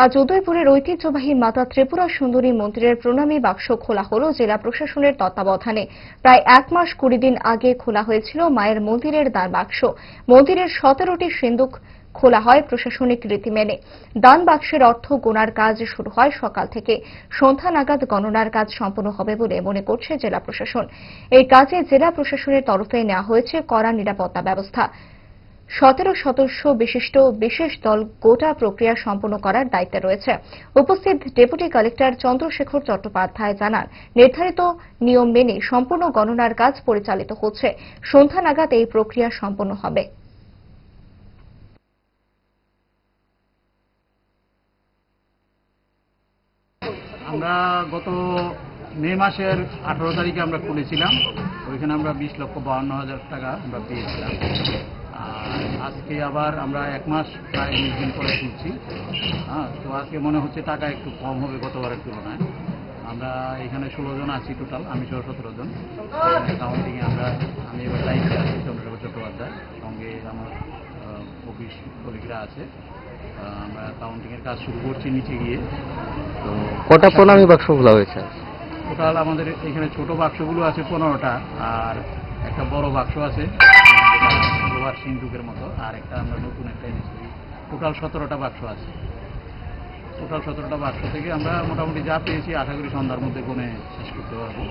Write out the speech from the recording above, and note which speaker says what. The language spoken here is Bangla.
Speaker 1: আজ উদয়পুরের ঐতিহ্যবাহী মাতা ত্রিপুরা সুন্দরী মন্দিরের প্রণামী বাক্স খোলা হল জেলা প্রশাসনের তত্ত্বাবধানে। প্রায় 1 মাস 20 দিন আগে খোলা হয়েছিল মায়ের মন্দিরের দান বাক্স। মন্দিরের 17টি সিন্দুক খোলা হয় প্রশাসনিক রীতি মেনে। দান বাক্সের অর্থ গোনার কাজ শুরু হয় সকাল থেকে। সন্ধ্যা নাগাদ গণনার কাজ সম্পন্ন হবে বলে মনে করছে জেলা প্রশাসন। এই কাজে জেলা প্রশাসনের তরফে নেওয়া হয়েছে কড়া নিরাপত্তা ব্যবস্থা। 17 সদস্য বিশিষ্ট বিশেষ দল গোটা প্রক্রিয়া সম্পন্ন করার দায়িত্বে রয়েছে। উপস্থিত ডেপুটি কালেক্টর চন্দ্রশেখর চট্টোপাধ্যায় জানান, নির্ধারিত নিয়ম মেনে সম্পূর্ণ গণনার কাজ পরিচালিত হচ্ছে। সন্ধ্যা নাগাদ এই প্রক্রিয়া সম্পন্ন হবে।
Speaker 2: আমরা গত মে মাসের 18 তারিখে আমরা খুলেছিলাম। ওইখানে আমরা 20,52,000 টাকা আমরা পেয়েছিলাম। আর আজকে আবার আমরা 1 মাস প্রায় 20 দিন পরে খুলছি। তো আজকে মনে হচ্ছে টাকা একটু কম হবে গতবারের তুলনায়। আমরা এখানে 16 জন আছি টোটাল, আমি সহ 17 জন। কাউন্টিংয়ে আমি এবার দায়িত্বে আছি, চন্দ্রশেখর চট্টোপাধ্যায়, সঙ্গে আমার অফিস কলিগরা আছে। আমরা কাউন্টিংয়ের কাজ শুরু করছি নিচে গিয়ে। তো
Speaker 3: কটা প্রণামী বাক্স খোলা হয়েছে?
Speaker 2: টোটাল আমাদের এখানে ছোট বাক্সগুলো আছে 15টা, আর একটা বড় বাক্স আছে লোহার সিন্দুকের মতো, আর একটা আমরা নতুন একটা এনেছি। টোটাল 17টা বাক্স আছে। টোটাল 17টা বাক্স থেকে আমরা মোটামুটি যা পেয়েছি আশা করি সন্ধ্যার মধ্যে গুনে শেষ করতে পারবো।